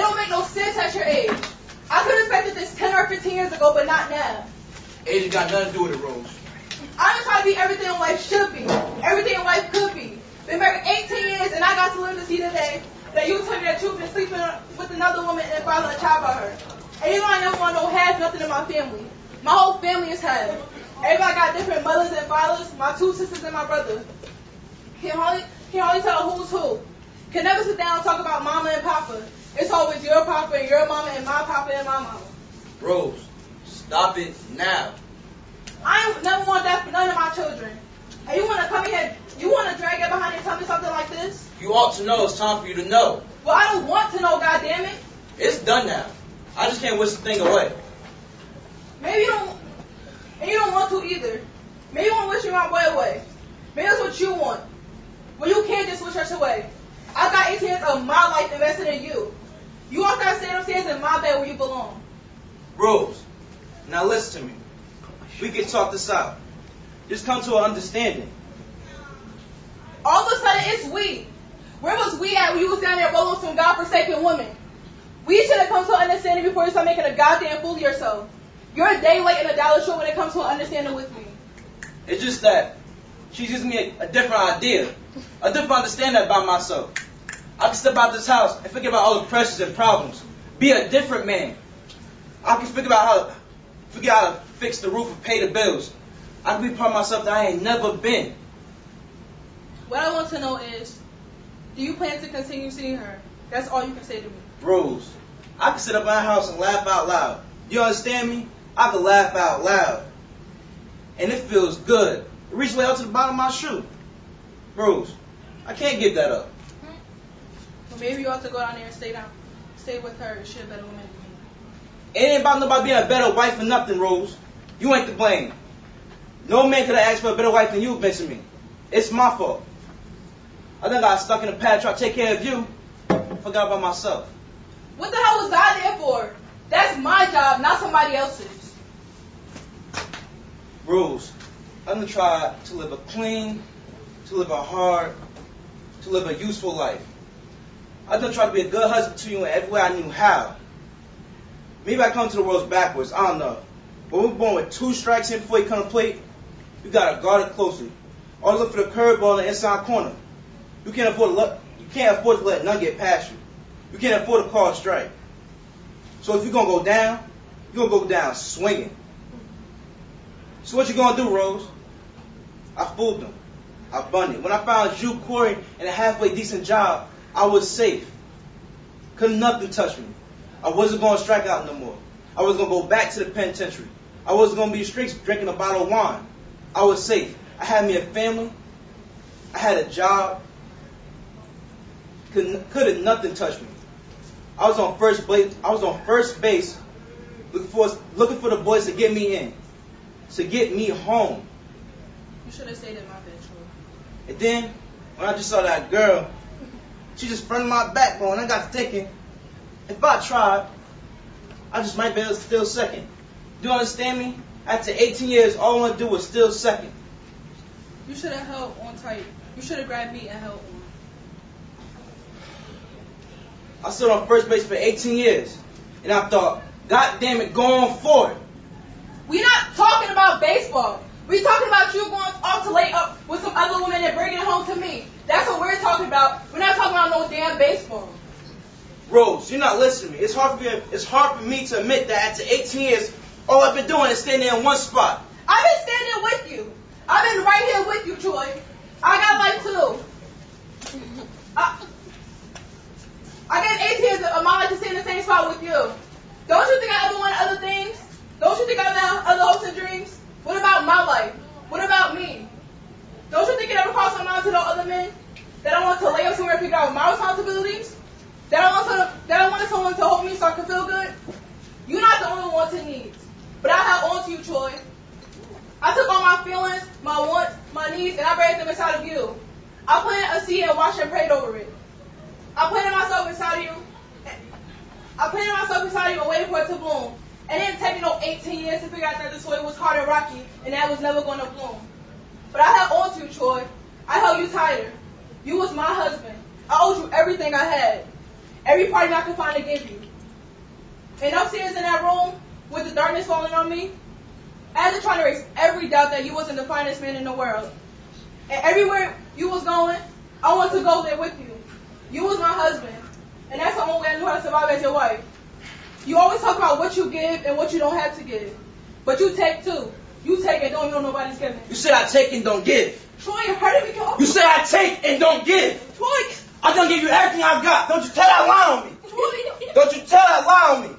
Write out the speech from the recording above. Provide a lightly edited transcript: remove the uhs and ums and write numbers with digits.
don't make no sense at your age. I could have expected this 10 or 15 years ago, but not now. Age ain't got nothing to do with it, Rose. I'm trying to be everything in life should be, everything in life could be. Been married 18 years, and I got to live to see the day that you told me that you've been sleeping with another woman and fathering a child by her. And you know I never want no half nothing in my family. My whole family is half. Everybody got different mothers and fathers, my 2 sisters and my brother. Can hardly tell who's who. Can never sit down and talk about mama and papa. It's always your papa and your mama and my papa and my mama. Rose, stop it now. I ain't never want that for none of my children. And you want to come here, you want to drag it behind and tell me something like this? You ought to know. It's time for you to know. Well, I don't want to know, goddammit. It's done now. I just can't wish the thing away. Maybe you don't, and you don't want to either. Maybe you want to wish your boy away. Maybe that's what you want. Well, you can't just wish us away. I got 18 years of my life invested in you. You want that stand upstairs in my bed where you belong. Rose, now listen to me. We can talk this out. Just come to an understanding. All of a sudden, it's we. Where was we at when you was down there rolling some godforsaken women? We should have come to an understanding before you start making a goddamn fool of yourself. You're a day late and a dollar short when it comes to an understanding with me. It's just that she gives me a different idea, a different understanding about myself. I can step out this house and forget about all the pressures and problems. Be a different man. I can figure how to fix the roof and pay the bills. I can be part of myself that I ain't never been. What I want to know is, do you plan to continue seeing her? That's all you can say to me. Rose, I can sit up in my house and laugh out loud. You understand me? I can laugh out loud. And it feels good. It reaches way out to the bottom of my shoe. Rose, I can't give that up. Well, maybe you ought to go down there and stay with her and she a better woman than me. It ain't about nobody being a better wife or nothing, Rose. You ain't to blame. No man could have asked for a better wife than you've been to me. It's my fault. I think I got stuck in the past trying to take care of you. Forgot about myself. What the hell was I there for? That's my job, not somebody else's. Rose, I'm going to try to live a clean, to live a hard, to live a useful life. I'm going to try to be a good husband to you in every way I knew how. Maybe I come to the world backwards, I don't know. But we're born with 2 strikes in before you come to plate. You got to guard it closely. Always look for the curveball in the inside corner. You can't afford to let none get past you. You can't afford to call a strike. So if you're going to go down, you're going to go down swinging. So what you going to do, Rose? I fooled them. I bunted. When I found you, Corey, and a halfway decent job, I was safe. Couldn't nothing touch me. I wasn't going to strike out no more. I was going to go back to the penitentiary. I wasn't going to be in the streets drinking a bottle of wine. I was safe. I had me a family. I had a job. Couldn't nothing touch me. I was on first base, looking for the boys to get me in, to get me home. You should have stayed in my bed, Troy. And then, when I just saw that girl, she just fronted my backbone. I got to thinking, if I tried, I just might be able to steal second. Do you understand me? After 18 years, all I want to do was steal second. You should have held on tight. You should have grabbed me and held on. I stood on first base for 18 years, and I thought, God damn it, going for it. We're not talking about baseball. We're talking about you going off to lay up with some other woman and bringing it home to me. That's what we're talking about. We're not talking about no damn baseball. Rose, you're not listening to me. It's hard for me to admit that after 18 years, all I've been doing is standing in one spot. I've been standing with you. I've been right here with you, Troy. I got life too. I got 18 years of my life to stay in the same spot with you. Don't you think I ever wanted other things? Don't you think I have other hopes and dreams? What about my life? What about me? Don't you think it ever crossed my mind to know other men that I want to lay up somewhere and figure out my responsibilities? That I wanted someone to hold me so I could feel good? You're not the only one to needs. But I held on to you, Troy. I took all my feelings, my wants, my needs, and I buried them inside of you. I planted a seed and watched and prayed over it. I planted myself inside of you. And waited for it to bloom. And it didn't take me no 18 years to figure out that the soil was hard and rocky and that it was never going to bloom. But I held on to you, Troy. I held you tighter. You was my husband. I owed you everything I had. every part I could find to give you. And upstairs in that room, with the darkness falling on me, I had to try to erase every doubt that you wasn't the finest man in the world. And everywhere you was going, I wanted to go there with you. You was my husband. And that's the only way I knew how to survive as your wife. You always talk about what you give and what you don't have to give. But you take too. You take and don't know nobody's giving. You say I take and don't give. Troy, you're hurting me. You say I take and don't give. Troy. I done give you everything I got. Don't you tell that lie on me. Troy. Don't you tell that lie on me.